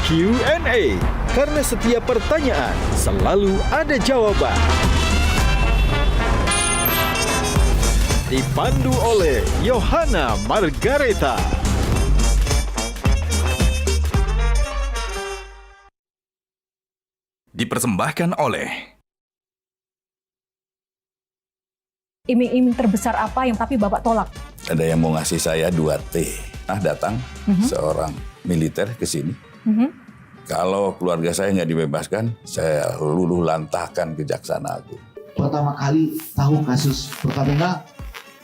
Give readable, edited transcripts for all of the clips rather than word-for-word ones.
Q&A, karena setiap pertanyaan selalu ada jawaban. Dipandu oleh Yohana Margareta. Dipersembahkan oleh Iming-iming terbesar apa yang tapi Bapak tolak? Ada yang mau ngasih saya 2T. Datang seorang militer ke sini. Kalau keluarga saya nggak dibebaskan, saya luluh lantahkan Kejaksaan Agung. Pertama kali tahu kasus Pertamina,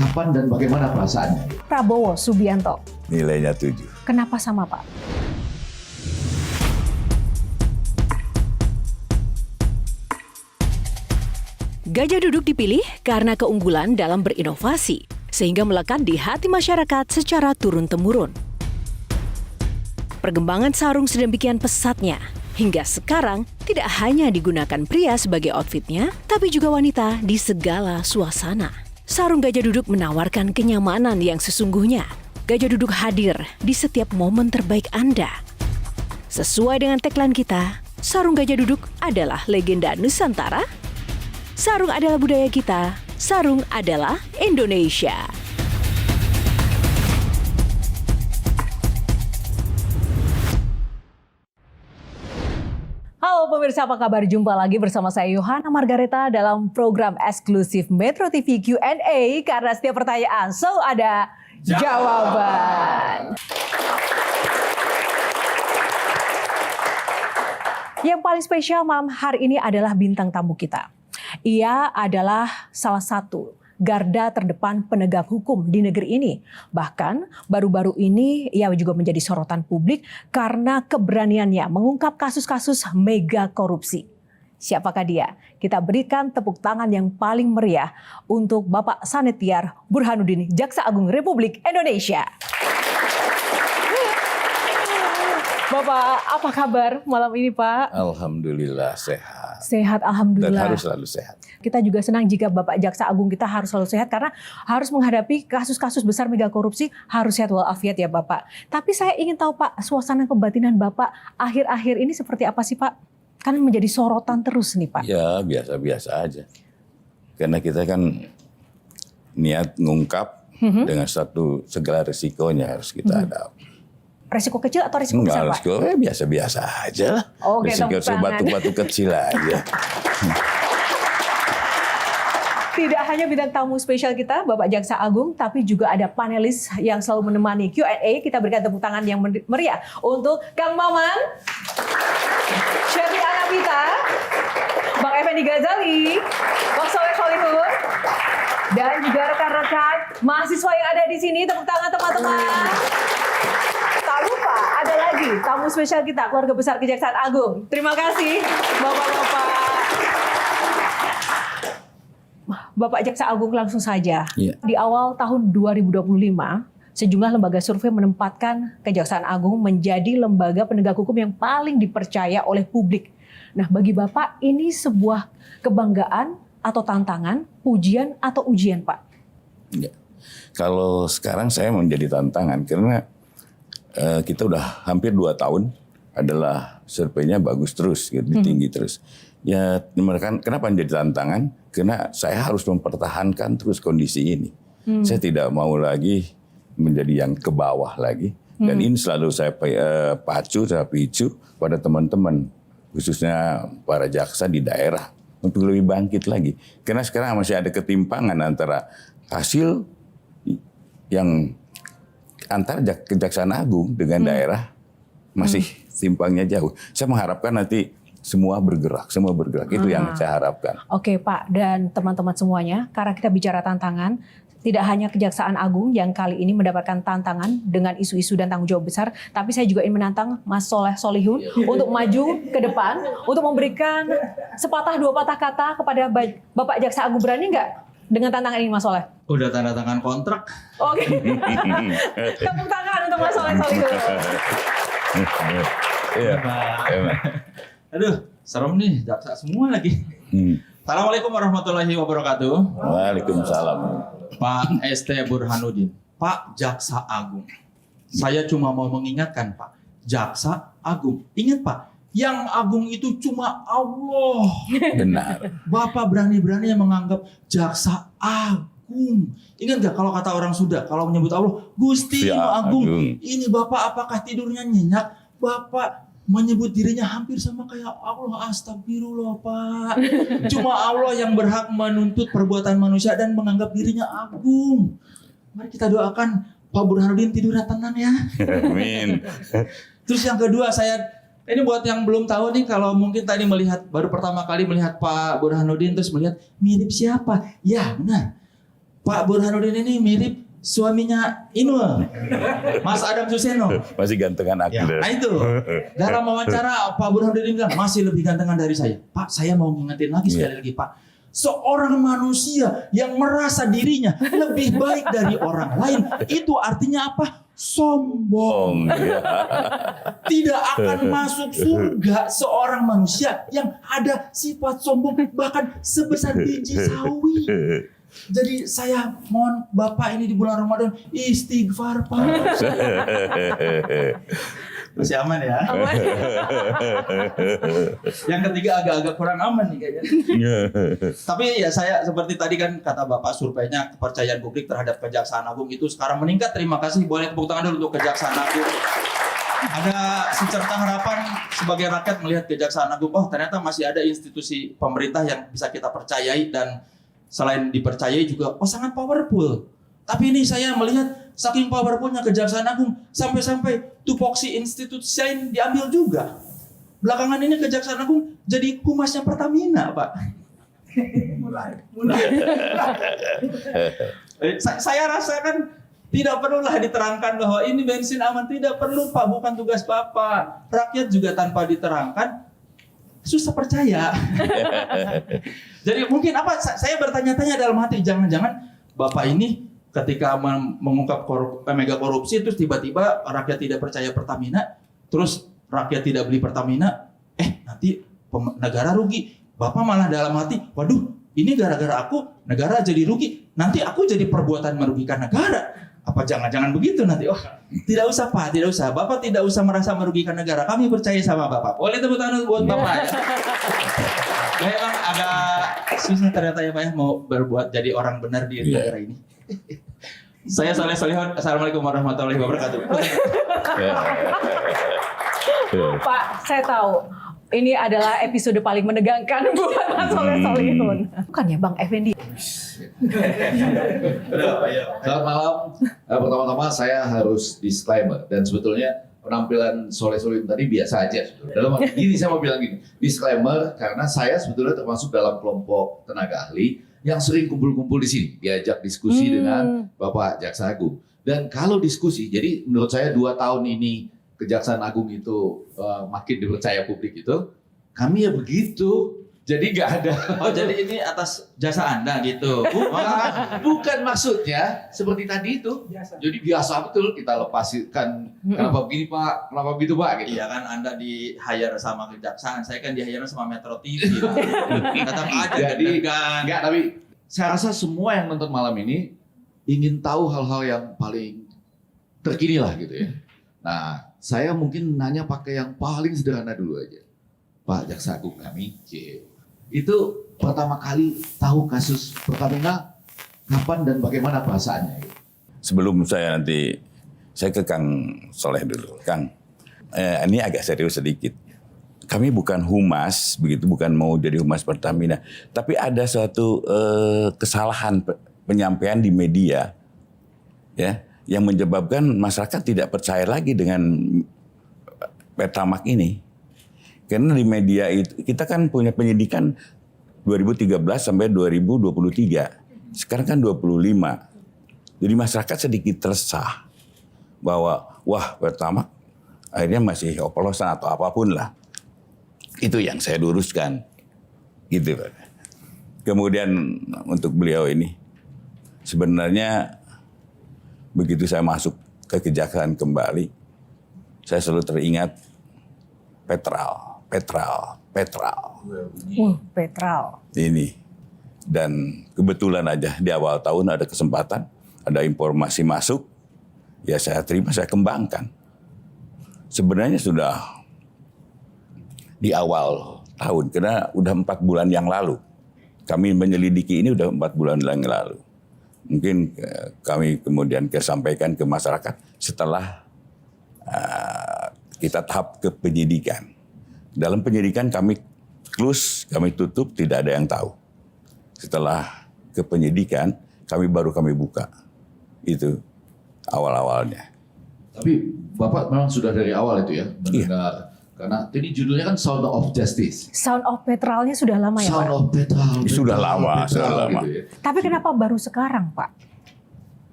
kapan dan bagaimana perasaannya? Prabowo Subianto. Nilainya 7. Kenapa sama Pak? Gajah Duduk dipilih karena keunggulan dalam berinovasi, sehingga melekat di hati masyarakat secara turun-temurun. Perkembangan sarung sedemikian pesatnya, hingga sekarang tidak hanya digunakan pria sebagai outfitnya, tapi juga wanita di segala suasana. Sarung Gajah Duduk menawarkan kenyamanan yang sesungguhnya. Gajah Duduk hadir di setiap momen terbaik Anda. Sesuai dengan tagline kita, sarung Gajah Duduk adalah legenda Nusantara. Sarung adalah budaya kita, sarung adalah Indonesia. Halo pemirsa, apa kabar? Jumpa lagi bersama saya Yohana Margareta dalam program eksklusif Metro TV Q&A, karena setiap pertanyaan selalu ada jawaban. Yang paling spesial malam hari ini adalah bintang tamu kita. Ia adalah salah satu garda terdepan penegak hukum di negeri ini. Bahkan baru-baru ini ia juga menjadi sorotan publik karena keberaniannya mengungkap kasus-kasus mega korupsi. Siapakah dia? Kita berikan tepuk tangan yang paling meriah untuk Bapak Sanetiar Burhanuddin, Jaksa Agung Republik Indonesia. Bapak, apa kabar malam ini Pak? Alhamdulillah sehat. Sehat, alhamdulillah. Dan harus selalu sehat. Kita juga senang jika Bapak Jaksa Agung kita harus selalu sehat, karena harus menghadapi kasus-kasus besar mega korupsi harus sehat walafiat ya Bapak. Tapi saya ingin tahu Pak, suasana kebatinan Bapak akhir-akhir ini seperti apa sih Pak? Kan menjadi sorotan terus nih Pak. Ya biasa-biasa aja. Karena kita kan niat ngungkap dengan segala risikonya harus kita hadapi. Resiko kecil atau resiko besar Pak? Resiko biasa-biasa aja lah. Oke, risiko batu-batu kecil aja. Tidak hanya bintang tamu spesial kita, Bapak Jaksa Agung, tapi juga ada panelis yang selalu menemani Q&A. Kita berikan tepuk tangan yang meriah untuk Kang Maman, Sherly Anabita, Bang Effendi Ghazali, Bang Soleh Solihun, dan juga rekan-rekan mahasiswa yang ada di sini. Tepuk tangan teman-teman. Tak lupa ada lagi tamu spesial kita, keluarga besar Kejaksaan Agung. Terima kasih Bapak-bapak. Bapak Jaksa Agung, langsung saja. Yeah. Di awal tahun 2025, sejumlah lembaga survei menempatkan Kejaksaan Agung menjadi lembaga penegak hukum yang paling dipercaya oleh publik. Nah, bagi Bapak ini sebuah kebanggaan atau tantangan, pujian atau ujian, Pak? Ya. Kalau sekarang saya menjadi tantangan karena kita udah hampir 2 tahun adalah surveinya bagus terus, gitu, tinggi terus. Ya, kenapa menjadi tantangan? Karena saya harus mempertahankan terus kondisi ini. Saya tidak mau lagi menjadi yang ke bawah lagi. Dan ini selalu saya picu pada teman-teman, khususnya para jaksa di daerah, untuk lebih bangkit lagi. Karena sekarang masih ada ketimpangan antara hasil yang antara Kejaksaan Agung dengan daerah masih timpangnya jauh. Saya mengharapkan nanti semua bergerak. Itu yang saya harapkan. Oke Pak, dan teman-teman semuanya, karena kita bicara tantangan, tidak hanya Kejaksaan Agung yang kali ini mendapatkan tantangan dengan isu-isu dan tanggung jawab besar, tapi saya juga ingin menantang Mas Soleh Solihun untuk maju ke depan, untuk memberikan sepatah dua patah kata kepada Bapak Jaksa Agung. Berani nggak dengan tantangan ini Mas Soleh? Udah tanda tangan kontrak. Oke. Tepuk tangan untuk Mas Soleh Solihun. Iya. Aduh, serem nih, jaksa semua lagi. Assalamualaikum warahmatullahi wabarakatuh. Waalaikumsalam. Pak ST Burhanuddin, Pak Jaksa Agung. Saya cuma mau mengingatkan Pak, Jaksa Agung. Ingat Pak, yang agung itu cuma Allah. Benar. Bapak berani-berani yang menganggap Jaksa Agung. Ingat gak kalau kata orang Sunda, kalau menyebut Allah, Gusti Agung. Ini Bapak apakah tidurnya nyenyak? Bapak menyebut dirinya hampir sama kayak Allah. Astagfirullah Pak. Cuma Allah yang berhak menuntut perbuatan manusia dan menganggap dirinya agung. Mari kita doakan Pak Burhanuddin tidurnya tenang ya. Amin. Terus yang kedua ini buat yang belum tahu nih, kalau mungkin tadi baru pertama kali melihat Pak Burhanuddin terus melihat mirip siapa? Ya benar. Pak Burhanuddin ini mirip suaminya Inul, Mas Adam Suseno. Masih gantengan aku. Ya, nah itu. Dalam wawancara Pak Burhanuddin bilang masih lebih gantengan dari saya. Pak, saya mau ngingetin lagi sekali lagi Pak. Seorang manusia yang merasa dirinya lebih baik dari orang lain, itu artinya apa? Sombong. Tidak akan masuk surga seorang manusia yang ada sifat sombong bahkan sebesar biji sawi. Jadi saya mohon Bapak ini di bulan Ramadan istighfar Pak. Masih aman ya? Aman. Yang ketiga agak-agak kurang aman nih kayaknya. Tapi ya saya seperti tadi kan kata Bapak, surveinya kepercayaan publik terhadap Kejaksaan Agung itu sekarang meningkat. Terima kasih. Boleh tepuk tangan dulu untuk Kejaksaan Agung. Ada secerca harapan sebagai rakyat melihat Kejaksaan Agung. Oh ternyata masih ada institusi pemerintah yang bisa kita percayai, dan selain dipercayai juga sangat powerful. Tapi ini saya melihat saking powerfulnya Kejaksaan Agung sampai-sampai tupoksi institusi lain diambil juga. Belakangan ini Kejaksaan Agung jadi humasnya Pertamina, Pak. Mulai. Saya rasakan tidak perlulah diterangkan bahwa ini bensin aman, tidak perlu Pak, bukan tugas Bapak. Rakyat juga tanpa diterangkan susah percaya. Jadi mungkin saya bertanya-tanya dalam hati, jangan-jangan Bapak ini ketika mengungkap mega korupsi terus tiba-tiba rakyat tidak percaya Pertamina, terus rakyat tidak beli Pertamina, nanti negara rugi. Bapak malah dalam hati, waduh, ini gara-gara aku negara jadi rugi, nanti aku jadi perbuatan merugikan negara. Apa jangan-jangan begitu nanti? Oh, tidak usah Pak, tidak usah. Bapak tidak usah merasa merugikan negara. Kami percaya sama Bapak. Boleh tepuk tangan buat Bapak ya. Memang agak susah ternyata ya Pak ya, mau berbuat jadi orang benar di negara ini. Saya Saleh Solihun. Assalamualaikum warahmatullahi wabarakatuh. Pak, saya tahu ini adalah episode paling menegangkan buat Mas Saleh Solihun. Bukan ya Bang Effendi? Selamat malam. Pertama-tama saya harus disclaimer, dan sebetulnya penampilan Soleh Solihun tadi biasa aja. Dalam gini saya mau bilang gini, disclaimer karena saya sebetulnya termasuk dalam kelompok tenaga ahli yang sering kumpul-kumpul di sini, diajak diskusi dengan Bapak Jaksa Agung. Dan kalau diskusi, jadi menurut saya 2 tahun ini Kejaksaan Agung itu makin dipercaya publik itu, kami ya begitu. Jadi nggak ada. Oh jadi ini atas jasa Anda gitu? Bukan maksudnya seperti tadi itu. Jadi biasa betul kita lepaskan. Kenapa begini Pak? Kenapa begitu Pak? Gitu. Iya kan Anda di hire sama Kejaksaan, saya kan di hire sama Metro TV. Tetap aja deg-degan. Enggak, tapi saya rasa semua yang nonton malam ini ingin tahu hal-hal yang paling terkini lah gitu ya. Nah, saya mungkin nanya pakai yang paling sederhana dulu aja. Pak Jaksa Agung kami, itu pertama kali tahu kasus Pertamina kapan dan bagaimana perasaannya? Sebelum saya ke Kang Soleh dulu. Kang, ini agak serius sedikit. Kami bukan humas, bukan mau jadi humas Pertamina. Tapi ada suatu kesalahan penyampaian di media, ya, yang menyebabkan masyarakat tidak percaya lagi dengan Pertamax ini. Karena di media itu kita kan punya penyidikan 2013 sampai 2023. Sekarang kan 25. Jadi masyarakat sedikit resah bahwa wah Pertamax akhirnya masih oplosan atau apapun lah. Itu yang saya luruskan. Gitu. Kemudian untuk beliau ini sebenarnya begitu saya masuk ke Kejaksaan kembali, saya selalu teringat Petral. Ini. Dan kebetulan aja di awal tahun ada kesempatan, ada informasi masuk ya saya terima, saya kembangkan. Sebenarnya sudah di awal tahun, karena udah 4 bulan yang lalu. Kami menyelidiki ini udah 4 bulan yang lalu. Mungkin kami kemudian sampaikan ke masyarakat setelah kita tahap ke penyidikan. Dalam penyidikan kami close, kami tutup, tidak ada yang tahu. Setelah ke penyidikan, kami buka. Itu awal-awalnya. Tapi Bapak memang sudah dari awal itu ya mendengar. Karena ini judulnya kan Sound of Justice. Sound of Petralnya sudah lama ya Sound Pak? of Petral. Sudah lama. Gitu ya. Tapi kenapa baru sekarang Pak?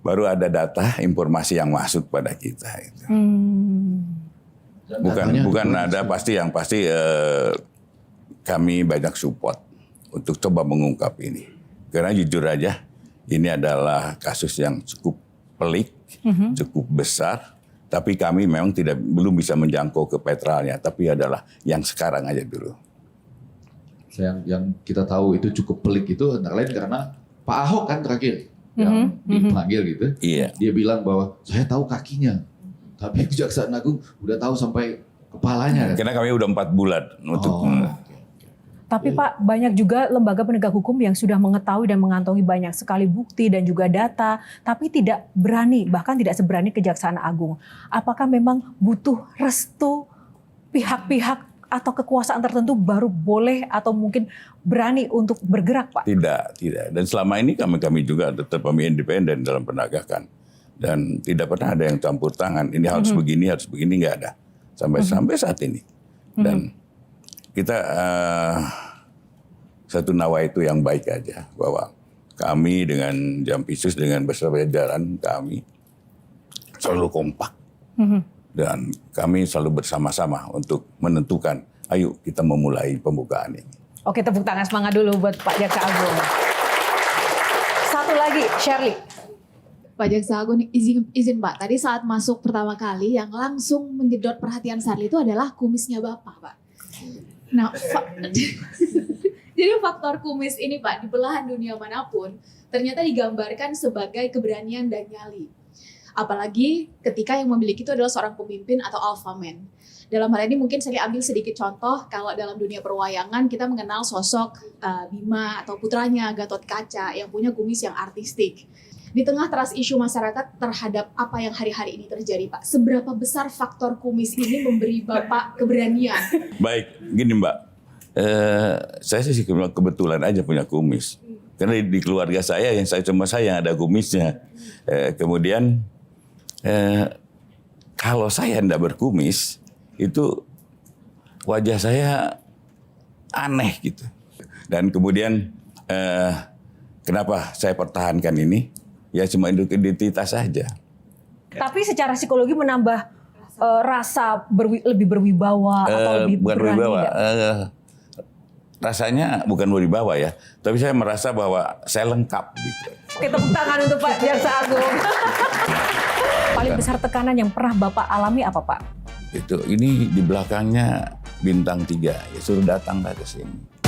Baru ada data, informasi yang masuk pada kita. Itu. Dan datanya Bukan juga ada yang pasti kami banyak support untuk coba mengungkap ini. Karena jujur aja, ini adalah kasus yang cukup pelik, cukup besar. Tapi kami memang belum bisa menjangkau ke petralnya, tapi adalah yang sekarang aja dulu. yang kita tahu itu cukup pelik itu antara lain karena Pak Ahok kan terakhir yang dipanggil gitu. Iya. Dia bilang bahwa saya tahu kakinya, tapi Kejaksaan Agung udah tahu sampai kepalanya. Karena kami udah 4 bulan untuk Tapi Pak, banyak juga lembaga penegak hukum yang sudah mengetahui dan mengantongi banyak sekali bukti dan juga data, tapi tidak berani, bahkan tidak seberani Kejaksaan Agung. Apakah memang butuh restu pihak-pihak atau kekuasaan tertentu baru boleh atau mungkin berani untuk bergerak, Pak? Tidak. Dan selama ini kami juga tetap kami independen dalam penegakan. Dan tidak pernah ada yang campur tangan. Ini harus begini, nggak ada. Sampai saat ini. Dan kita satu nawa itu yang baik aja. Bahwa kami dengan Jampisus, dengan beserta jajaran kami selalu kompak. Dan kami selalu bersama-sama untuk menentukan, ayo kita memulai pembukaan ini. Oke, tepuk tangan semangat dulu buat Pak Jaksa Agung. Satu lagi, Shirley. Pak Jaksa Agung, izin Pak, tadi saat masuk pertama kali yang langsung menyedot perhatian Sarli itu adalah kumisnya Bapak, Pak. Nah, jadi faktor kumis ini Pak, di belahan dunia manapun ternyata digambarkan sebagai keberanian dan nyali. Apalagi ketika yang memiliki itu adalah seorang pemimpin atau alpha man. Dalam hal ini mungkin saya ambil sedikit contoh, kalau dalam dunia perwayangan kita mengenal sosok Bima atau putranya Gatot Kaca yang punya kumis yang artistik. Di tengah trust issue masyarakat terhadap apa yang hari-hari ini terjadi Pak, seberapa besar faktor kumis ini memberi Bapak keberanian? Baik, gini Mbak, saya sih kebetulan aja punya kumis. Karena di keluarga saya cuma saya yang ada kumisnya. Kemudian kalau saya tidak berkumis, itu wajah saya aneh gitu. Dan kemudian kenapa saya pertahankan ini? Ya cuma identitas saja. Tapi secara psikologi menambah rasa lebih berwibawa atau lebih bukan berani. berwibawa. Rasanya bukan berwibawa ya, tapi saya merasa bahwa saya lengkap gitu. Oke, tepuk tangan untuk Pak Jaksa Agung. Paling besar tekanan yang pernah Bapak alami apa Pak? Ini di belakangnya bintang 3, ya suruh datanglah ke sini.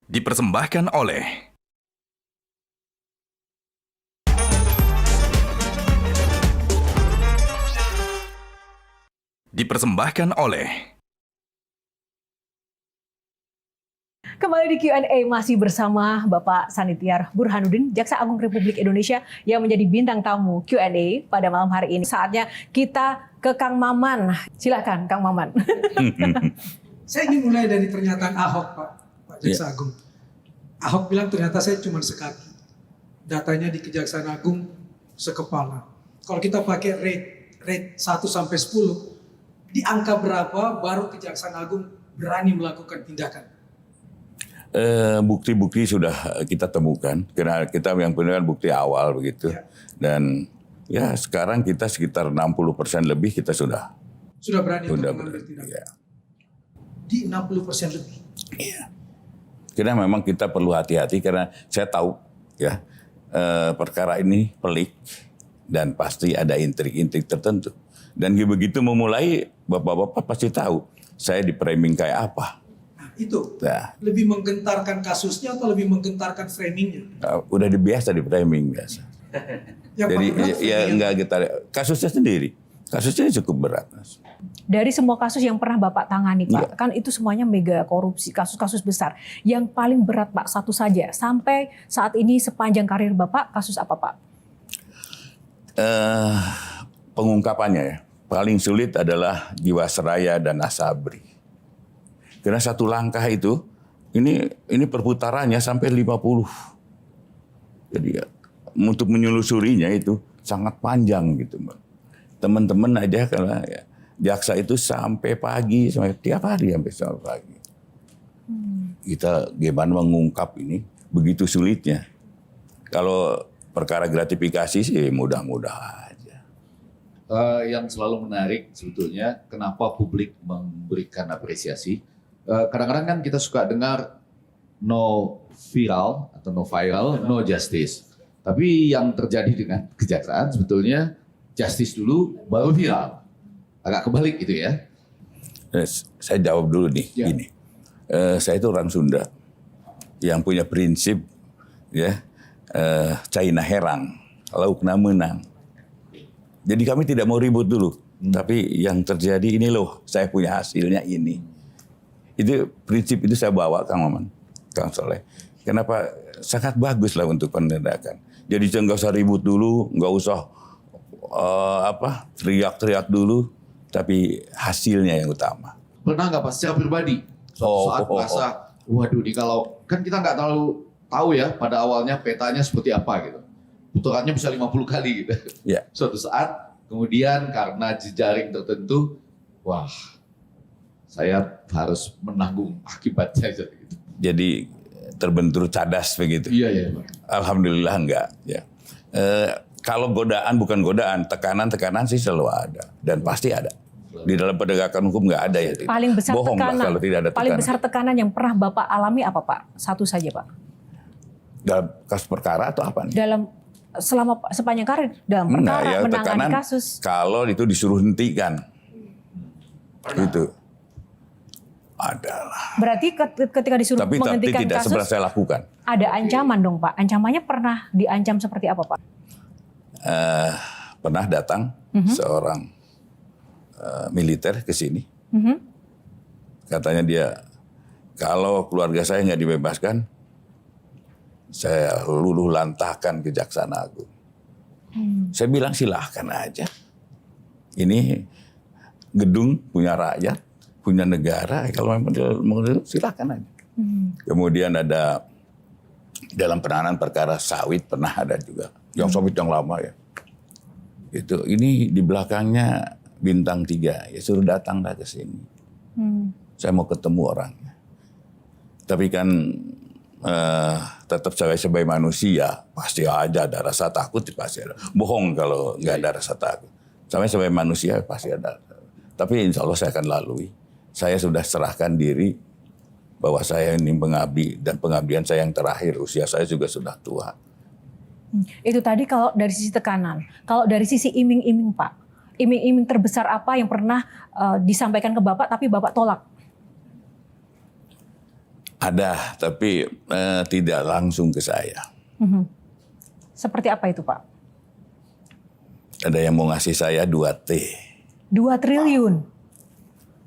Dipersembahkan oleh Kembali di Q&A masih bersama Bapak Sanitiar Burhanuddin, Jaksa Agung Republik Indonesia yang menjadi bintang tamu Q&A pada malam hari ini. Saatnya kita ke Kang Maman. Silakan Kang Maman. Saya ingin mulai dari pernyataan Ahok, Pak Jaksa Agung. Ahok bilang ternyata saya cuma sekaki. Datanya di Kejaksaan Agung sekepala. Kalau kita pakai rate 1 sampai 10, di angka berapa baru Kejaksaan Agung berani melakukan tindakan? Bukti-bukti sudah kita temukan, karena kita yang benar bukti awal begitu. Ya. Dan ya sekarang kita sekitar 60% lebih kita sudah berani untuk mengambil tindakan. Ya. Di 60% lebih. Iya. Karena memang kita perlu hati-hati, karena saya tahu ya perkara ini pelik dan pasti ada intrik-intrik tertentu. Dan begitu memulai, bapak-bapak pasti tahu saya di framing kayak apa. itu Nah, lebih menggentarkan kasusnya atau lebih menggentarkan framingnya? udah biasa di framing biasa. Yang Jadi paling berat ya framingnya. enggak getar. Kasusnya sendiri. Kasusnya cukup berat. Dari semua kasus yang pernah Bapak tangani, Pak, kan itu semuanya mega korupsi, kasus-kasus besar. Yang paling berat, Pak, satu saja. Sampai saat ini sepanjang karir Bapak, kasus apa, Pak? Pengungkapannya ya. Paling sulit adalah Jiwasraya dan Asabri. Karena satu langkah itu, ini perputarannya sampai 50. Jadi ya, untuk menyelusurinya itu sangat panjang gitu, Mbak. Teman-teman aja kalau ya, jaksa itu sampai pagi, sampai tiap hari sampai pagi. Kita gimana mengungkap ini begitu sulitnya. Kalau perkara gratifikasi sih mudah-mudah aja. Yang selalu menarik sebetulnya kenapa publik memberikan apresiasi. Kadang-kadang kan kita suka dengar no viral atau no viral, no justice. Tapi yang terjadi dengan kejaksaan sebetulnya justice dulu baru viral. Agak kebalik gitu ya. Saya jawab dulu nih, Ya. gini. Saya itu orang Sunda yang punya prinsip ya, China herang, laukna menang. Jadi kami tidak mau ribut dulu, tapi yang terjadi ini loh, saya punya hasilnya ini. Itu prinsip itu saya bawa Kang Maman, Kang Soleh. Kenapa? Sangat bagus lah untuk penindakan. Jadi nggak usah ribut dulu, nggak usah teriak-teriak dulu, tapi hasilnya yang utama. Pernah nggak Pak secara pribadi suatu saat merasa, waduh nih kalau kan kita nggak tahu ya pada awalnya petanya seperti apa gitu. Putarannya bisa 50 kali gitu. Ya. Suatu saat kemudian karena jejaring tertentu, wah saya harus menanggung akibatnya gitu. Jadi terbentur cadas begitu. Iya Pak. Alhamdulillah enggak. Ya. Kalau godaan bukan godaan, tekanan sih selalu ada dan pasti ada. Di dalam penegakan hukum nggak ada ya. Paling besar Bohong lah tekanan. kalau tidak ada tekanan. Paling besar tekanan yang pernah Bapak alami apa, Pak? Satu saja, Pak. Dalam kasus perkara atau apa nih? Dalam sepanjang karir dalam perkara menangani tekanan kasus. kalau itu disuruh hentikan. Itu adalah. Berarti ketika disuruh Tapi menghentikan tidak kasus, sebenarnya saya lakukan. ada ancaman dong, Pak. Ancamannya pernah diancam seperti apa, Pak? Pernah datang seorang militer ke sini. Katanya dia, kalau keluarga saya nggak dibebaskan, saya luluh lantahkan Kejaksaan Agung. Saya bilang silahkan aja. Ini gedung punya rakyat, punya negara. Kalau memang silahkan aja. Kemudian ada dalam penanganan perkara sawit pernah ada juga. Yang sawit yang lama ya. Ini di belakangnya bintang 3. Ya suruh datang dah ke sini. Saya mau ketemu orangnya. Tapi kan tetap sebagai manusia pasti ada rasa takut, pasti ada. Bohong kalau nggak ada rasa takut. Saya sebagai manusia pasti ada. Tapi insya Allah saya akan lalui. Saya sudah serahkan diri bahwa saya ini pengabdi dan pengabdian saya yang terakhir. Usia saya juga sudah tua. Itu tadi kalau dari sisi tekanan. Kalau dari sisi iming-iming, Pak. Iming-iming terbesar apa yang pernah disampaikan ke Bapak tapi Bapak tolak? Ada, tapi tidak langsung ke saya. Seperti apa itu, Pak? Ada yang mau ngasih saya 2T. 2 triliun.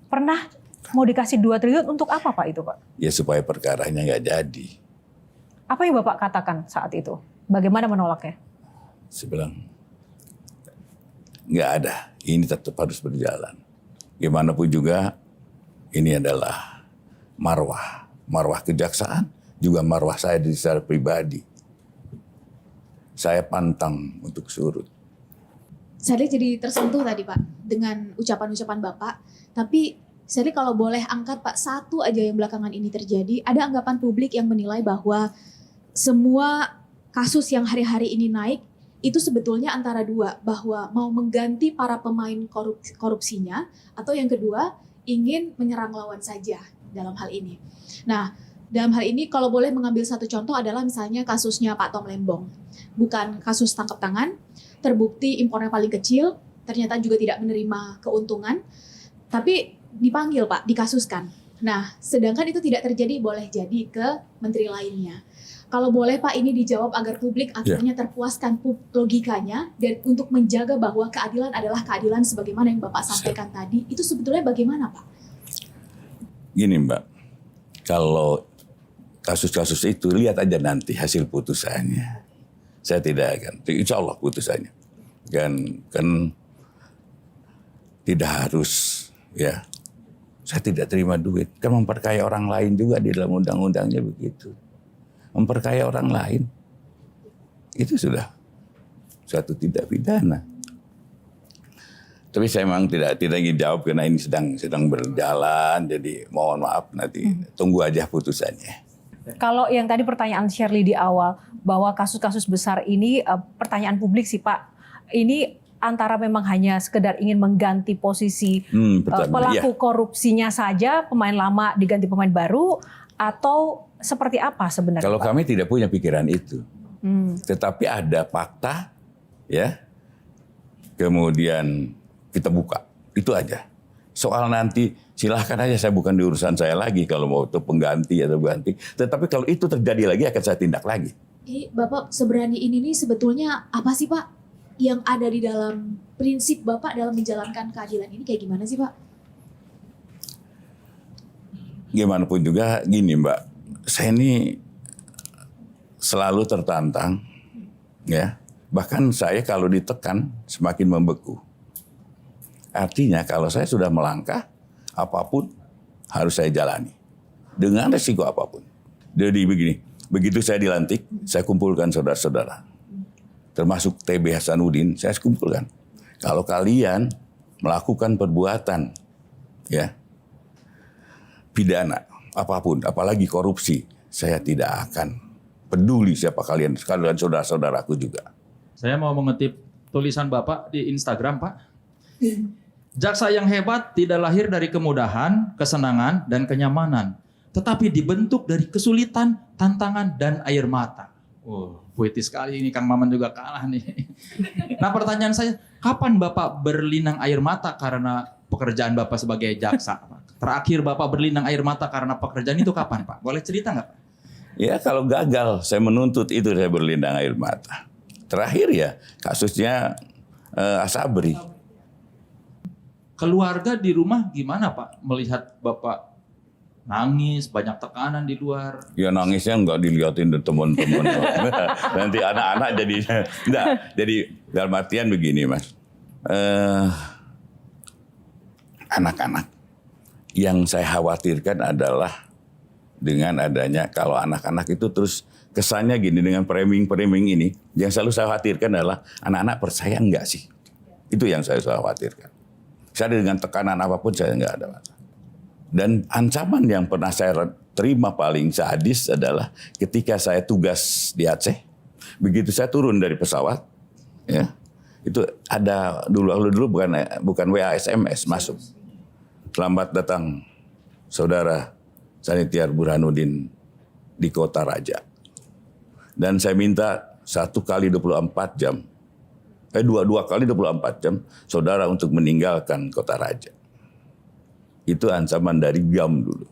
Pernah mau dikasih 2 triliun untuk apa, Pak, itu, Pak? Ya supaya perkaranya nggak jadi. Apa yang Bapak katakan saat itu? Bagaimana menolaknya? Saya bilang, nggak ada. Ini tetap harus berjalan. Gimana pun juga, ini adalah marwah. Marwah kejaksaan, juga marwah saya secara pribadi. Saya pantang untuk surut. Saya jadi tersentuh tadi Pak dengan ucapan-ucapan Bapak. Tapi saya kalau boleh angkat Pak satu aja yang belakangan ini terjadi. Ada anggapan publik yang menilai bahwa semua kasus yang hari-hari ini naik itu sebetulnya antara dua. Bahwa mau mengganti para pemain korupsinya atau yang kedua ingin menyerang lawan saja dalam hal ini. Nah, dalam hal ini kalau boleh mengambil satu contoh adalah misalnya kasusnya Pak Tom Lembong. Bukan kasus tangkap tangan, terbukti impornya paling kecil, ternyata juga tidak menerima keuntungan, tapi dipanggil Pak, dikasuskan. Nah, sedangkan itu tidak terjadi, boleh jadi ke menteri lainnya. Kalau boleh Pak, ini dijawab agar publik akhirnya terpuaskan logikanya dan untuk menjaga bahwa keadilan adalah keadilan sebagaimana yang Bapak sampaikan tadi, itu sebetulnya bagaimana Pak? Gini Mbak, kalau kasus-kasus itu lihat aja nanti hasil putusannya. Saya tidak akan, insya Allah putusannya. Kan tidak harus ya, saya tidak terima duit. Kan memperkaya orang lain juga di dalam undang-undangnya begitu. Memperkaya orang lain itu sudah suatu tindak pidana. Tapi saya memang tidak ingin jawab karena ini sedang berjalan, jadi mohon maaf nanti tunggu aja putusannya. Kalau yang tadi pertanyaan Shirley di awal bahwa kasus-kasus besar ini pertanyaan publik sih Pak, ini antara memang hanya sekedar ingin mengganti posisi pelaku korupsinya saja, pemain lama diganti pemain baru, atau seperti apa sebenarnya? Kalau Pak? kami tidak punya pikiran itu, tetapi ada fakta, ya, kemudian kita buka, itu aja. Soal nanti silahkan aja, saya bukan di urusan saya lagi kalau mau itu pengganti atau ganti. Tetapi kalau itu terjadi lagi akan saya tindak lagi. Bapak seberani ini nih sebetulnya apa sih Pak yang ada di dalam prinsip Bapak dalam menjalankan keadilan ini kayak gimana sih Pak? Gimana pun juga gini Mbak, saya ini selalu tertantang, ya. Bahkan saya kalau ditekan semakin membeku. Artinya kalau saya sudah melangkah, apapun harus saya jalani dengan resiko apapun. Jadi begini, begitu saya dilantik, saya kumpulkan saudara-saudara, termasuk TB Hasanuddin, saya kumpulkan. Kalau kalian melakukan perbuatan, ya, pidana apapun, apalagi korupsi, saya tidak akan peduli siapa kalian saudara-saudaraku juga. Saya mau mengutip tulisan Bapak di Instagram, Pak. Jaksa yang hebat tidak lahir dari kemudahan, kesenangan, dan kenyamanan, tetapi dibentuk dari kesulitan, tantangan, dan air mata. Oh, puitis sekali ini, Kang Maman juga kalah nih. Nah, pertanyaan saya, kapan Bapak berlinang air mata karena pekerjaan Bapak sebagai jaksa, Pak? Terakhir Bapak berlinang air mata karena pekerjaan itu kapan, Pak? Boleh cerita nggak, Pak? Ya, kalau gagal saya menuntut itu saya berlinang air mata. Terakhir ya kasusnya Asabri. Keluarga di rumah gimana, Pak? Melihat Bapak nangis, banyak tekanan di luar. Ya nangisnya nggak dilihatin teman-teman. Nanti anak-anak jadi enggak. Jadi dalam artian begini, Mas. Anak-anak yang saya khawatirkan adalah dengan adanya kalau anak-anak itu terus kesannya gini dengan framing ini, yang selalu saya khawatirkan adalah anak-anak percaya enggak sih? Itu yang saya khawatirkan. Saya dengan tekanan apapun saya enggak ada masalah. Dan ancaman yang pernah saya terima paling sadis adalah ketika saya tugas di Aceh, begitu saya turun dari pesawat, ya itu ada dulu bukan WA SMS masuk. Selamat datang saudara Sanitiar Burhanuddin di Kota Raja. Dan saya minta 1 kali 24 jam, 2 kali 24 jam saudara untuk meninggalkan Kota Raja. Itu ancaman dari GAM dulu.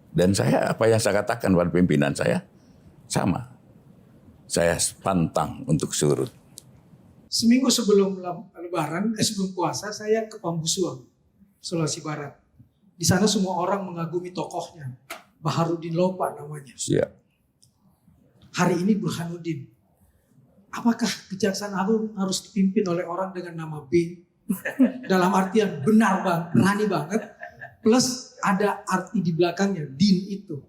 Dan saya, apa yang saya katakan pada pimpinan saya, sama. Saya pantang untuk surut. Seminggu sebelum Lebaran, sebelum puasa, saya ke Pambusuang, Sulawesi Barat. Di sana semua orang mengagumi tokohnya, Baharudin Lopa namanya. Siap. Hari ini Burhanuddin. Apakah Kejaksaan Agung harus dipimpin oleh orang dengan nama B? Dalam artian benar banget, berani banget. Plus ada arti di belakangnya, din itu.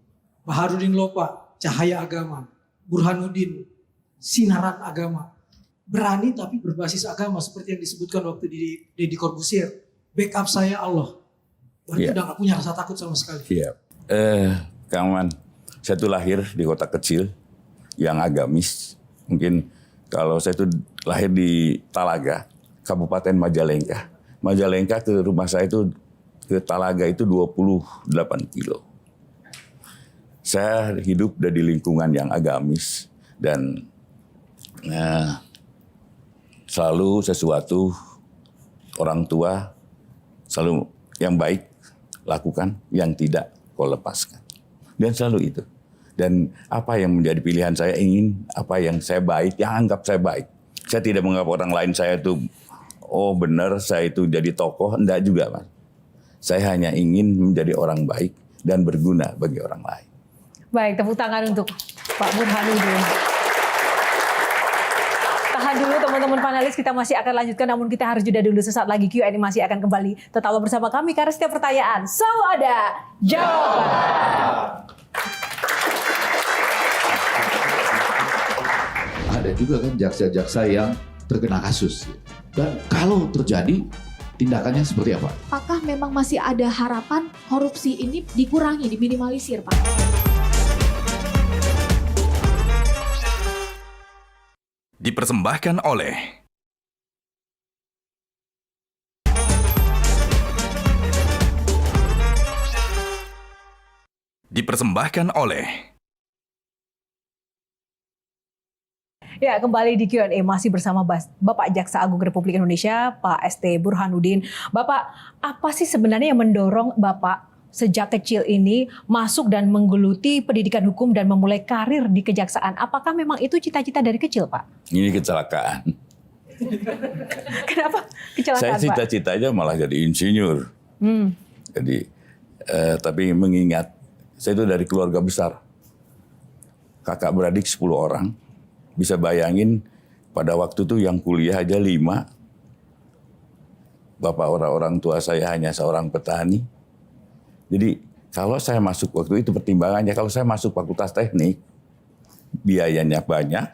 Baharudin Lopa, cahaya agama. Burhanuddin, sinaran agama. Berani tapi berbasis agama seperti yang disebutkan waktu di Deddy Corbuzier. Backup saya Allah. Berarti udah gak punya rasa takut sama sekali. Siap. Kang Man, saya tuh lahir di kota kecil yang agamis. Mungkin kalau saya tuh lahir di Talaga, Kabupaten Majalengka. Majalengka ke rumah saya itu ke Talaga itu 28 kilo. Saya hidup dari lingkungan yang agamis dan selalu sesuatu orang tua selalu yang baik lakukan, yang tidak kau lepaskan. Dan selalu itu. Dan apa yang menjadi pilihan saya, ingin apa yang saya baik, yang anggap saya baik. Saya tidak menganggap orang lain saya itu, oh benar saya itu jadi tokoh, enggak juga Mas. Saya hanya ingin menjadi orang baik dan berguna bagi orang lain. Baik, tepuk tangan untuk Pak Burhanuddin. Tahan dulu teman-teman panelis, kita masih akan lanjutkan, namun kita harus jeda dulu. Sesaat lagi Q&A masih akan kembali. Tetaplah bersama kami karena setiap pertanyaan selalu ada jawaban. Ada juga kan jaksa-jaksa yang terkena kasus. Dan kalau terjadi, tindakannya seperti apa? Apakah memang masih ada harapan korupsi ini dikurangi, diminimalisir, Pak? Dipersembahkan oleh Ya, kembali di Q&A masih bersama Bapak Jaksa Agung Republik Indonesia, Pak ST Burhanuddin. Bapak, apa sih sebenarnya yang mendorong Bapak sejak kecil ini masuk dan menggeluti pendidikan hukum dan memulai karir di kejaksaan? Apakah memang itu cita-cita dari kecil, Pak? Ini kecelakaan. Kenapa kecelakaan, Saya Pak? cita-citanya malah jadi insinyur. Jadi, tapi mengingat saya itu dari keluarga besar. Kakak beradik 10 orang. Bisa bayangin pada waktu itu yang kuliah aja 5. Bapak orang tua saya hanya seorang petani. Jadi kalau saya masuk waktu itu pertimbangannya, kalau saya masuk fakultas teknik, biayanya banyak,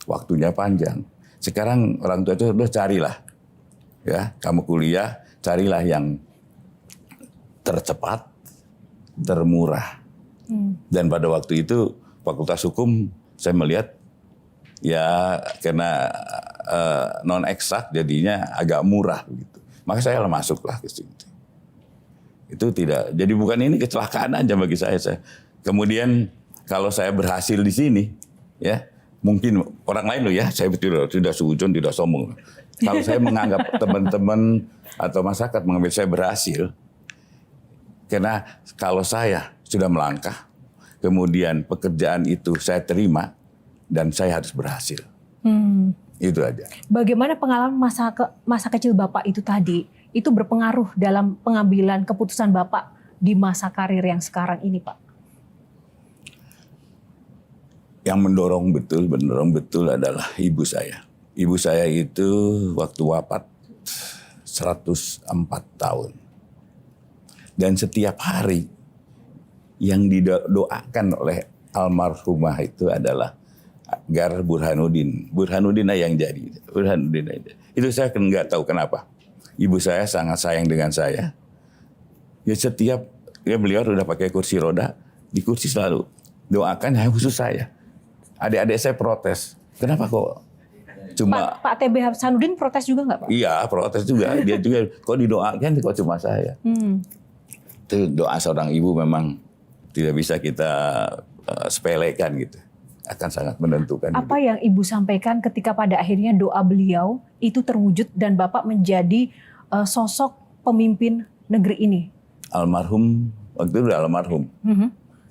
waktunya panjang. Sekarang orang tua itu udah carilah, ya kamu kuliah, carilah yang tercepat, termurah. Dan pada waktu itu fakultas hukum saya melihat ya karena non eksak jadinya agak murah begitu. Maka saya masuklah ke situ. Itu tidak, jadi bukan ini kecelakaan aja bagi saya. Kemudian kalau saya berhasil di sini, ya mungkin orang lain loh ya, saya tidak suzon, tidak sombong. Kalau saya menganggap teman-teman atau masyarakat mengambil saya berhasil, karena kalau saya sudah melangkah, kemudian pekerjaan itu saya terima dan saya harus berhasil. Itu aja. Bagaimana pengalaman masa kecil Bapak itu tadi, itu berpengaruh dalam pengambilan keputusan Bapak di masa karir yang sekarang ini, Pak? Yang mendorong betul adalah ibu saya. Ibu saya itu waktu wafat 104 tahun. Dan setiap hari yang didoakan oleh almarhumah itu adalah agar Burhanuddin yang jadi. Itu saya nggak tahu kenapa. Ibu saya sangat sayang dengan saya. Ya setiap beliau udah pakai kursi roda, di kursi selalu doakan yang khusus saya. Adik-adik saya protes. Kenapa kok cuma Pak TB Hasanuddin protes juga nggak, Pak? Iya, protes juga. Dia juga kok didoakan kok cuma saya. Itu doa seorang ibu memang tidak bisa kita sepelekan gitu. Akan sangat menentukan. Apa yang Ibu sampaikan ketika pada akhirnya doa beliau itu terwujud dan Bapak menjadi sosok pemimpin negeri ini? Almarhum, waktu itu udah almarhum.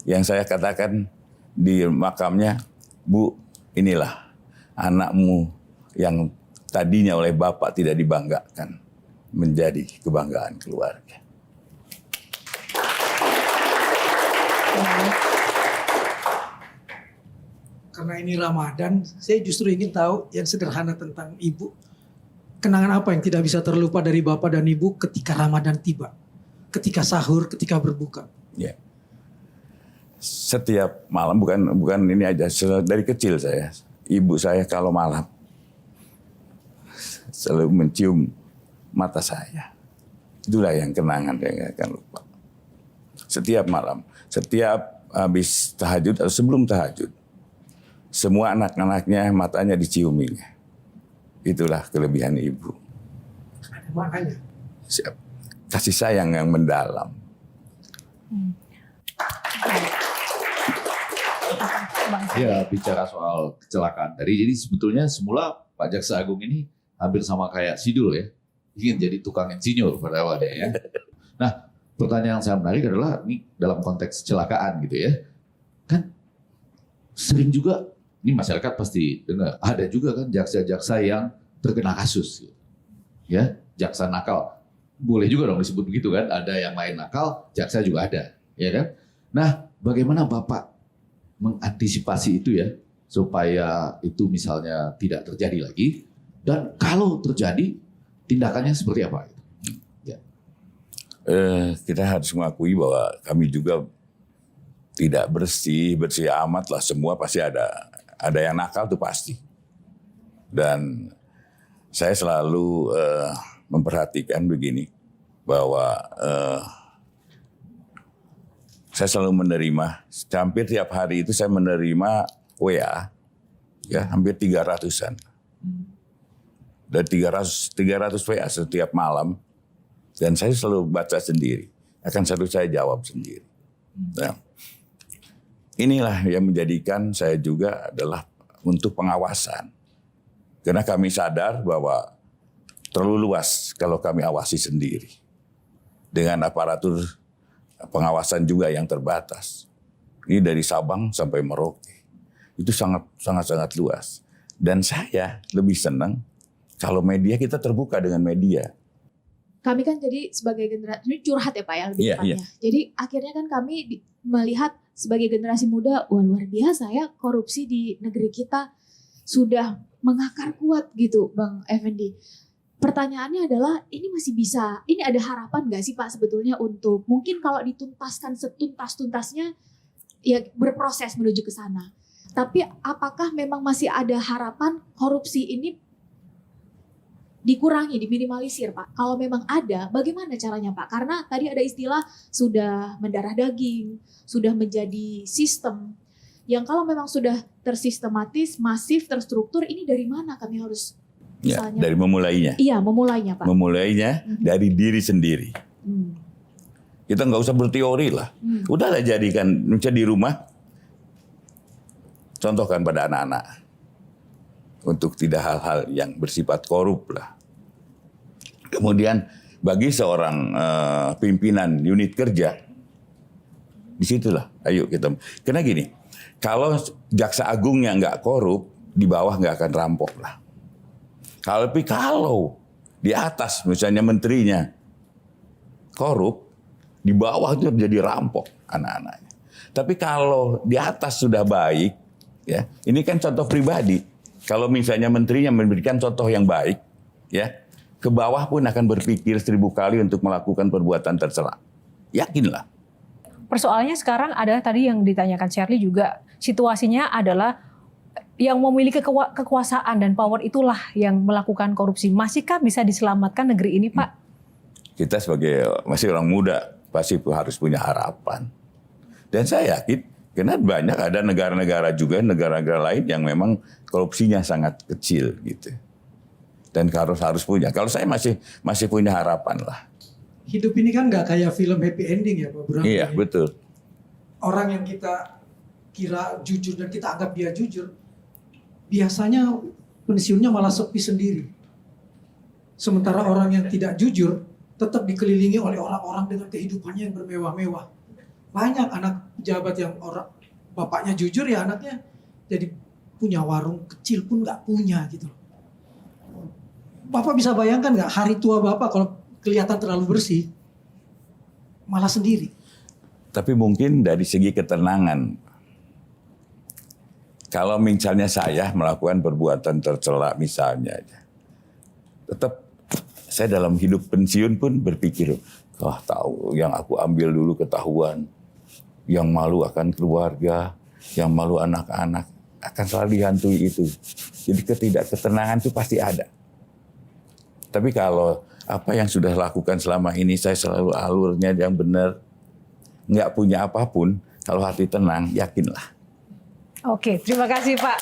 Yang saya katakan di makamnya, Bu, inilah anakmu yang tadinya oleh Bapak tidak dibanggakan menjadi kebanggaan keluarga. Karena ini Ramadan, saya justru ingin tahu yang sederhana tentang Ibu. Kenangan apa yang tidak bisa terlupa dari Bapak dan Ibu ketika Ramadan tiba? Ketika sahur, ketika berbuka? Ya. Setiap malam, bukan ini aja, dari kecil saya. Ibu saya kalau malam selalu mencium mata saya. Itulah yang kenangan yang gak akan lupa. Setiap malam, setiap habis tahajud atau sebelum tahajud, semua anak-anaknya matanya diciuminya. Itulah kelebihan ibu. Ada makanya. Siap. Kasih sayang yang mendalam. Ya, bicara soal kecelakaan tadi. Jadi sebetulnya semula Pak Jaksa Agung ini hampir sama kayak Sidul ya. Ingin jadi tukang insinyur pada awalnya ya. Nah, pertanyaan yang saya menarik adalah ini dalam konteks kecelakaan gitu ya. Kan sering juga, ini masyarakat pasti dengar, ada juga kan jaksa-jaksa yang terkena kasus. Gitu. Ya, jaksa nakal. Boleh juga dong disebut begitu kan, ada yang lain nakal, jaksa juga ada. Ya kan? Nah, bagaimana Bapak mengantisipasi itu ya, supaya itu misalnya tidak terjadi lagi, dan kalau terjadi, tindakannya seperti apa? Ya. Kita harus mengakui bahwa kami juga tidak bersih amat lah, semua pasti ada yang nakal tuh pasti. Dan saya selalu memperhatikan begini, bahwa saya selalu menerima, hampir tiap hari itu saya menerima WA, ya hampir 300-an. Dan 300 WA setiap malam, dan saya selalu baca sendiri, akan selalu saya jawab sendiri. Nah, inilah yang menjadikan saya juga adalah untuk pengawasan. Karena kami sadar bahwa terlalu luas kalau kami awasi sendiri. Dengan aparatur pengawasan juga yang terbatas. Ini dari Sabang sampai Merauke. Itu sangat luas. Dan saya lebih senang kalau media kita terbuka dengan media. Kami kan jadi sebagai generasi, ini curhat ya Pak ya lebih tepatnya. Jadi akhirnya kan kami melihat sebagai generasi muda, wah luar biasa ya korupsi di negeri kita sudah mengakar kuat gitu Bang Effendi. Pertanyaannya adalah ini masih bisa, ini ada harapan gak sih Pak sebetulnya untuk mungkin kalau dituntaskan setuntas-tuntasnya ya berproses menuju ke sana. Tapi apakah memang masih ada harapan korupsi ini dikurangi, diminimalisir Pak? Kalau memang ada, bagaimana caranya Pak? Karena tadi ada istilah sudah mendarah daging, sudah menjadi sistem. Yang kalau memang sudah tersistematis, masif, terstruktur, ini dari mana kami harus misalnya? Ya, dari memulainya. Iya, memulainya Pak. Memulainya dari diri sendiri. Kita nggak usah berteori lah. Udahlah jadikan, misalnya di rumah, contohkan pada anak-anak. Untuk tidak hal-hal yang bersifat korup lah. Kemudian bagi seorang pimpinan unit kerja, disitulah ayo kita. Karena gini, kalau jaksa agungnya nggak korup, di bawah nggak akan rampok lah. Tapi kalau di atas misalnya menterinya korup, di bawah itu jadi rampok anak-anaknya. Tapi kalau di atas sudah baik, ya ini kan contoh pribadi. Kalau misalnya menterinya memberikan contoh yang baik, ya ke bawah pun akan berpikir 1000 kali untuk melakukan perbuatan tercela. Yakinlah. Persoalannya sekarang ada tadi yang ditanyakan Shirley juga, situasinya adalah yang memiliki kekuasaan dan power itulah yang melakukan korupsi. Masihkah bisa diselamatkan negeri ini Pak? Kita sebagai masih orang muda pasti harus punya harapan. Dan saya yakin, karena banyak ada negara-negara juga, negara-negara lain yang memang korupsinya sangat kecil gitu. Dan harus punya. Kalau saya masih punya harapan lah. Hidup ini kan nggak kayak film happy ending ya Pak Burhan. Iya, betul. Orang yang kita kira jujur dan kita anggap dia jujur, biasanya pensiunnya malah sepi sendiri. Sementara orang yang tidak jujur tetap dikelilingi oleh orang-orang dengan kehidupannya yang bermewah-mewah. Banyak anak pejabat yang orang bapaknya jujur ya anaknya jadi punya warung kecil pun nggak punya gitu. Bapak bisa bayangkan nggak hari tua Bapak kalau kelihatan terlalu bersih malah sendiri. Tapi mungkin dari segi ketenangan, kalau misalnya saya melakukan perbuatan tercela misalnya, tetap saya dalam hidup pensiun pun berpikir, tahu yang aku ambil dulu ketahuan, yang malu akan keluarga, yang malu anak-anak, akan selalu dihantui itu. Jadi ketidakketenangan itu pasti ada. Tapi kalau apa yang sudah lakukan selama ini, saya selalu alurnya yang benar, nggak punya apapun, kalau hati tenang, yakinlah. Oke, terima kasih Pak.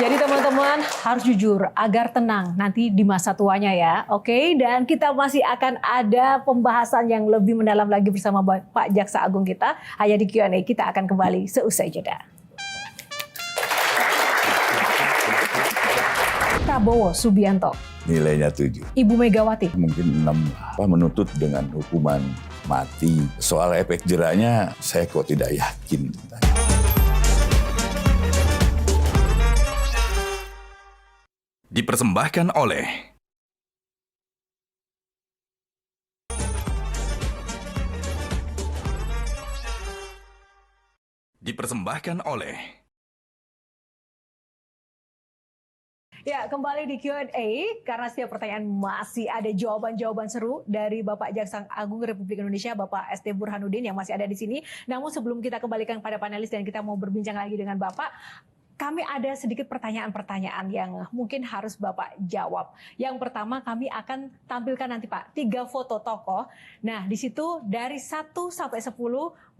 Jadi teman-teman harus jujur agar tenang nanti di masa tuanya ya. Oke, dan kita masih akan ada pembahasan yang lebih mendalam lagi bersama Pak Jaksa Agung kita. Hanya di Q&A, kita akan kembali seusai jeda. Prabowo Subianto. Nilainya 7. Ibu Megawati. Mungkin 6 lah. Menuntut dengan hukuman mati. Soal efek jerahnya saya kok tidak yakin. Dipersembahkan oleh Ya, kembali di Q&A karena setiap pertanyaan masih ada jawaban-jawaban seru dari Bapak Jaksa Agung Republik Indonesia, Bapak ST Burhanuddin yang masih ada di sini. Namun sebelum kita kembalikan pada panelis dan kita mau berbincang lagi dengan Bapak, kami ada sedikit pertanyaan-pertanyaan yang mungkin harus Bapak jawab. Yang pertama kami akan tampilkan nanti Pak, 3 foto tokoh. Nah di situ dari 1 sampai 10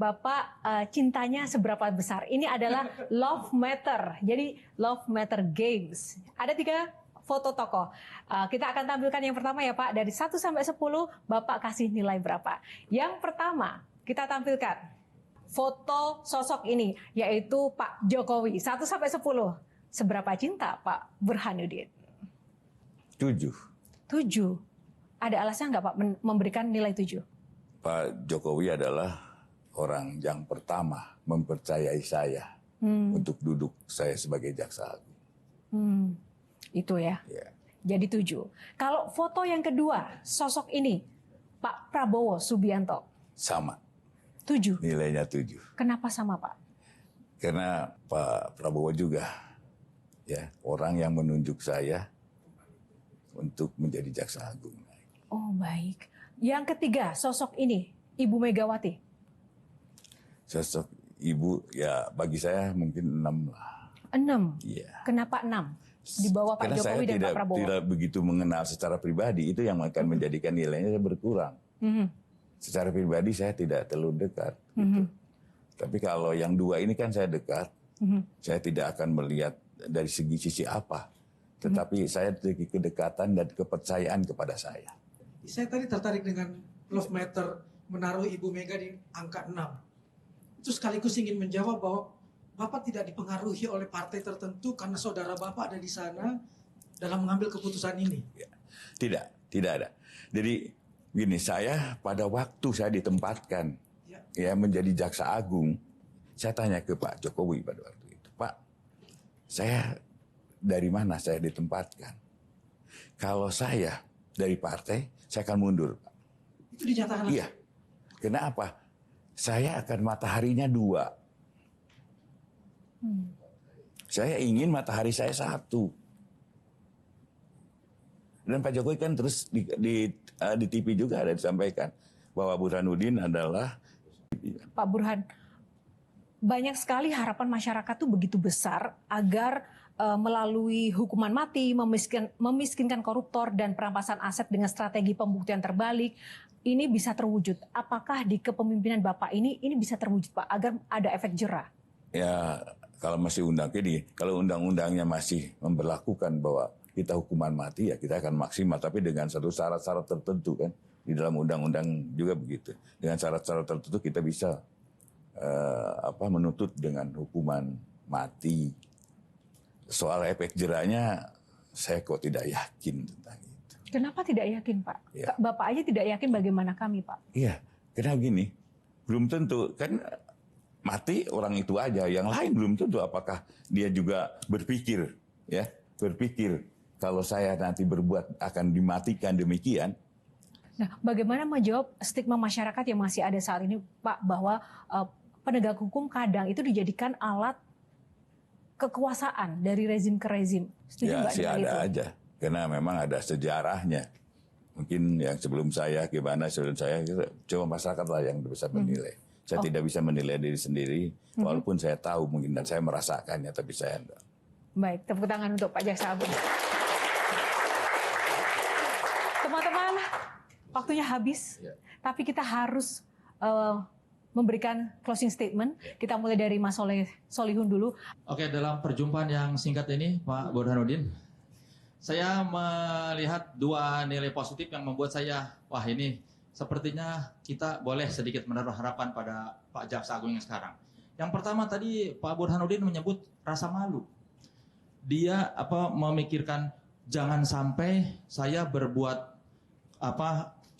Bapak cintanya seberapa besar. Ini adalah Love Matter, jadi Love Matter Games. Ada 3 foto tokoh. Kita akan tampilkan yang pertama ya Pak, dari 1 sampai 10 Bapak kasih nilai berapa. Yang pertama kita tampilkan foto sosok ini, yaitu Pak Jokowi. 1 sampai 10. Seberapa cinta Pak Burhanuddin? 7. 7. Ada alasan nggak Pak memberikan nilai 7? Pak Jokowi adalah orang yang pertama mempercayai saya untuk duduk saya sebagai jaksa agung. Itu ya. Ya. Jadi 7. Kalau foto yang kedua, sosok ini, Pak Prabowo Subianto. Sama. 7. Nilainya 7. Kenapa sama Pak? Karena Pak Prabowo juga ya orang yang menunjuk saya untuk menjadi jaksa agung. Oh baik. Yang ketiga, sosok ini, Ibu Megawati. Sosok ibu ya bagi saya mungkin 6 lah. 6. Iya. Kenapa 6? Di bawah Pak Karena Jokowi dan Pak Prabowo. saya tidak begitu mengenal secara pribadi, itu yang akan menjadikan nilainya berkurang. Secara pribadi saya tidak terlalu dekat. Gitu. Tapi kalau yang 2 ini kan saya dekat, saya tidak akan melihat dari sisi apa. Tetapi saya dari kedekatan dan kepercayaan kepada saya. Saya tadi tertarik dengan Love Matter menaruh Ibu Mega di angka 6. Itu sekaligus ingin menjawab bahwa Bapak tidak dipengaruhi oleh partai tertentu karena saudara Bapak ada di sana dalam mengambil keputusan ini. Ya. Tidak ada. Jadi gini, saya pada waktu saya ditempatkan ya menjadi jaksa agung, saya tanya ke Pak Jokowi pada waktu itu, Pak, saya dari mana saya ditempatkan? Kalau saya dari partai, saya akan mundur, Pak. Itu dinyatakan. Iya. Kenapa? Saya akan mataharinya 2. Saya ingin matahari saya 1. Dan Pak Jokowi kan terus di TV juga ada disampaikan bahwa Burhanuddin adalah Pak Burhan, banyak sekali harapan masyarakat tuh begitu besar agar melalui hukuman mati, memiskinkan koruptor dan perampasan aset dengan strategi pembuktian terbalik, ini bisa terwujud. Apakah di kepemimpinan Bapak ini bisa terwujud Pak, agar ada efek jerah? Ya kalau masih kalau undang-undangnya masih memberlakukan bahwa kita hukuman mati, ya kita akan maksimal, tapi dengan satu syarat-syarat tertentu kan. Di dalam undang-undang juga begitu. Dengan syarat-syarat tertentu kita bisa menuntut dengan hukuman mati. Soal efek jerahnya saya kok tidak yakin tentang itu. Kenapa tidak yakin Pak? Ya. Bapak aja tidak yakin, bagaimana kami Pak? Iya, karena gini, belum tentu kan mati orang itu aja, yang lain belum tentu apakah dia juga berpikir kalau saya nanti berbuat akan dimatikan demikian. Nah, bagaimana menjawab stigma masyarakat yang masih ada saat ini, Pak, bahwa penegak hukum kadang itu dijadikan alat kekuasaan dari rezim ke rezim? Setuju Ya nggak sih dengan ada itu? aja, karena memang ada sejarahnya. Mungkin yang sebelum saya, sebelum saya, cuma masyarakat lah yang bisa menilai. Saya tidak bisa menilai diri sendiri, walaupun saya tahu mungkin dan saya merasakannya, tapi saya enggak. Baik, tepuk tangan untuk Pak Jaksa Agung. Teman-teman, waktunya habis, tapi kita harus memberikan closing statement. Kita mulai dari Mas Solihun dulu. Oke, dalam perjumpaan yang singkat ini, Pak Burhanuddin, saya melihat 2 nilai positif yang membuat saya, wah ini sepertinya kita boleh sedikit menaruh harapan pada Pak Jaksa Agung yang sekarang. Yang pertama tadi Pak Burhanuddin menyebut rasa malu. Dia memikirkan jangan sampai saya berbuat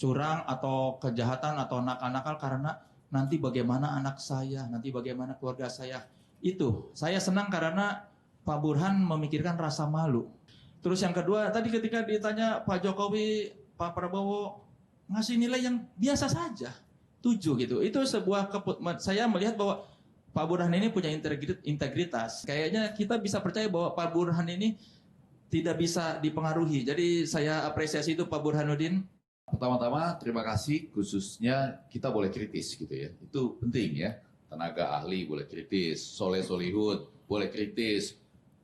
curang atau kejahatan atau nakal-nakal karena nanti bagaimana anak saya, nanti bagaimana keluarga saya. Itu saya senang karena Pak Burhan memikirkan rasa malu. Terus yang kedua, tadi ketika ditanya Pak Jokowi, Pak Prabowo ngasih nilai yang biasa saja, 7 gitu. Itu sebuah saya melihat bahwa Pak Burhan ini punya integritas. Kayaknya kita bisa percaya bahwa Pak Burhan ini tidak bisa dipengaruhi. Jadi saya apresiasi itu Pak Burhanuddin. Pertama-tama terima kasih, khususnya kita boleh kritis gitu ya. Itu penting ya. Tenaga ahli boleh kritis, solihun boleh kritis,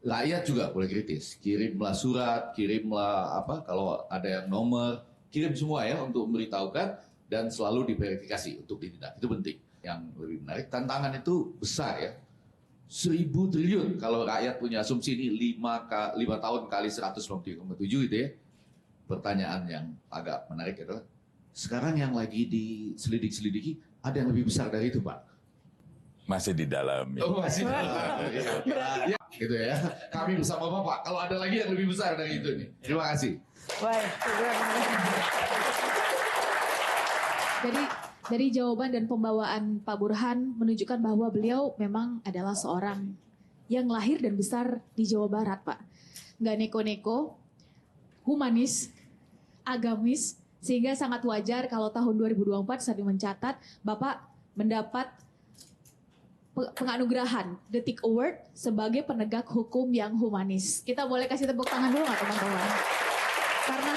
rakyat juga boleh kritis. Kirimlah surat, kirimlah kalau ada yang nomor, kirim semua ya untuk memberitahukan dan selalu diverifikasi untuk ditindak. Itu penting. Yang lebih menarik, tantangan itu besar ya. 1.000 triliun kalau rakyat punya asumsi ini 5 tahun kali 197 gitu ya. Pertanyaan yang agak menarik adalah sekarang yang lagi diselidik-selidiki ada yang lebih besar dari itu, Pak? Masih di dalam. Oh, masih di dalam. Ya, gitu ya. Kami bersama Bapak. Kalau ada lagi yang lebih besar dari itu nih. Terima kasih. Baik. Jadi dari jawaban dan pembawaan Pak Burhan menunjukkan bahwa beliau memang adalah seorang yang lahir dan besar di Jawa Barat, Pak. Nggak neko-neko, humanis, agamis, sehingga sangat wajar kalau tahun 2024 saat mencatat Bapak mendapat penganugerahan Detik Award sebagai penegak hukum yang humanis. Kita boleh kasih tepuk tangan dulu nggak teman-teman? Karena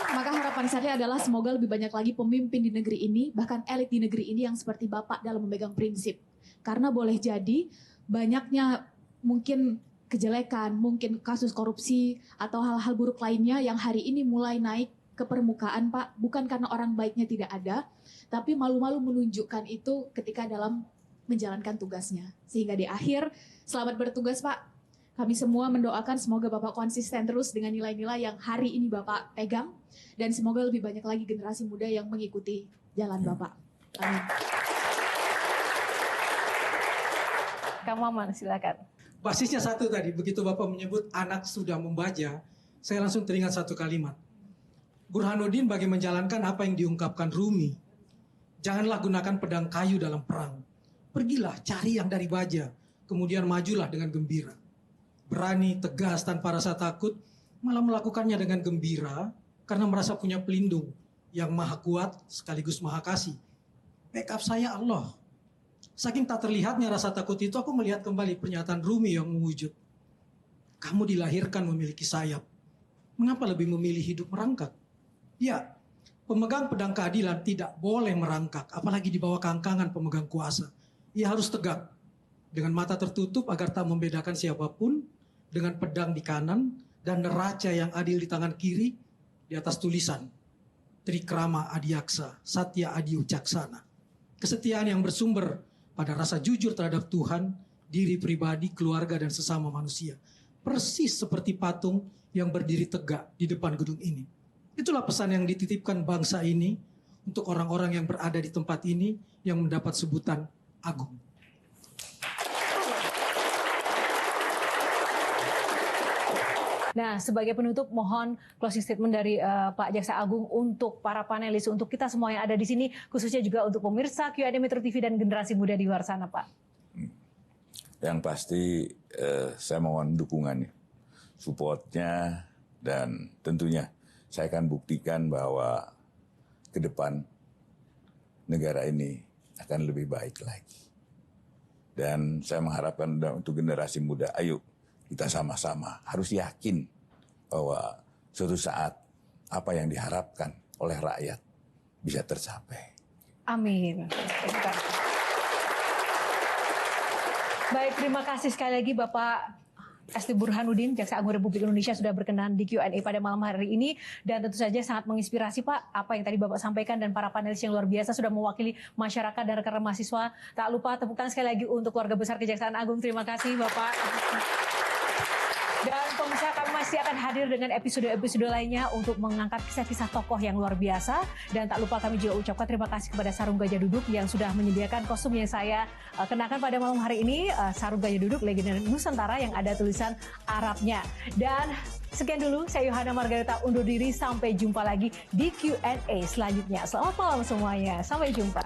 maka harapan saya adalah semoga lebih banyak lagi pemimpin di negeri ini, bahkan elit di negeri ini yang seperti Bapak dalam memegang prinsip. Karena boleh jadi banyaknya mungkin kejelekan, mungkin kasus korupsi atau hal-hal buruk lainnya yang hari ini mulai naik ke permukaan, Pak. Bukan karena orang baiknya tidak ada, tapi malu-malu menunjukkan itu ketika dalam menjalankan tugasnya. Sehingga di akhir, selamat bertugas, Pak. Kami semua mendoakan semoga Bapak konsisten terus dengan nilai-nilai yang hari ini Bapak pegang. Dan semoga lebih banyak lagi generasi muda yang mengikuti jalan Bapak. Amin. Kang Maman, silakan. Basisnya satu tadi, begitu Bapak menyebut anak sudah membaca, saya langsung teringat satu kalimat. Burhanuddin bagi menjalankan apa yang diungkapkan Rumi. Janganlah gunakan pedang kayu dalam perang. Pergilah cari yang dari baja, kemudian majulah dengan gembira. Berani, tegas, tanpa rasa takut, malah melakukannya dengan gembira karena merasa punya pelindung yang maha kuat sekaligus maha kasih. Backup saya Allah. Saking tak terlihatnya rasa takut itu, aku melihat kembali pernyataan Rumi yang mewujud. Kamu dilahirkan memiliki sayap. Mengapa lebih memilih hidup merangkak? Ya, pemegang pedang keadilan tidak boleh merangkak, apalagi di bawah kangkangan pemegang kuasa. Ia harus tegak, dengan mata tertutup agar tak membedakan siapapun, dengan pedang di kanan, dan neraca yang adil di tangan kiri, di atas tulisan, Trikrama Adiaksa, Satya Adi Ucaksana. Kesetiaan yang bersumber pada rasa jujur terhadap Tuhan, diri pribadi, keluarga, dan sesama manusia. Persis seperti patung yang berdiri tegak di depan gedung ini. Itulah pesan yang dititipkan bangsa ini untuk orang-orang yang berada di tempat ini yang mendapat sebutan agung. Nah, sebagai penutup mohon closing statement dari Pak Jaksa Agung untuk para panelis, untuk kita semua yang ada di sini, khususnya juga untuk pemirsa Q&A Metro TV dan generasi muda di luar sana, Pak. Yang pasti saya mohon dukungannya, supportnya, dan tentunya saya akan buktikan bahwa ke depan negara ini akan lebih baik lagi. Dan saya mengharapkan untuk generasi muda, ayo kita sama-sama harus yakin bahwa suatu saat apa yang diharapkan oleh rakyat bisa tercapai. Amin. Baik, terima kasih sekali lagi Bapak Esti Burhanuddin, Jaksa Agung Republik Indonesia sudah berkenan di Q&A pada malam hari ini. Dan tentu saja sangat menginspirasi Pak, apa yang tadi Bapak sampaikan, dan para panelis yang luar biasa sudah mewakili masyarakat dan rekan mahasiswa. Tak lupa tepuk tangan sekali lagi untuk keluarga besar Kejaksaan Agung. Terima kasih Bapak. Dan pemirsa kami masih pasti akan hadir dengan episode-episode lainnya untuk mengangkat kisah-kisah tokoh yang luar biasa. Dan tak lupa kami juga ucapkan terima kasih kepada Sarung Gajah Duduk yang sudah menyediakan kostum yang saya kenakan pada malam hari ini. Sarung Gajah Duduk legenda Nusantara yang ada tulisan Arabnya. Dan sekian dulu, saya Yohana Margareta undur diri. Sampai jumpa lagi di Q&A selanjutnya. Selamat malam semuanya. Sampai jumpa.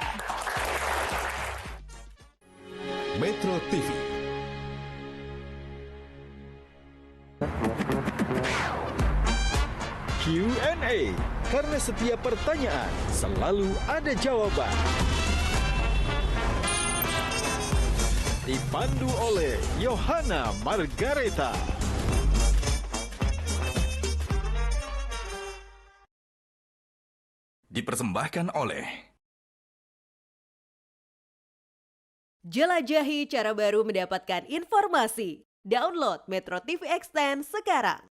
Metro TV. Q&A, karena setiap pertanyaan selalu ada jawaban. Dipandu oleh Yohana Margareta. Dipersembahkan oleh Jelajahi cara baru mendapatkan informasi. Download Metro TV Extend sekarang.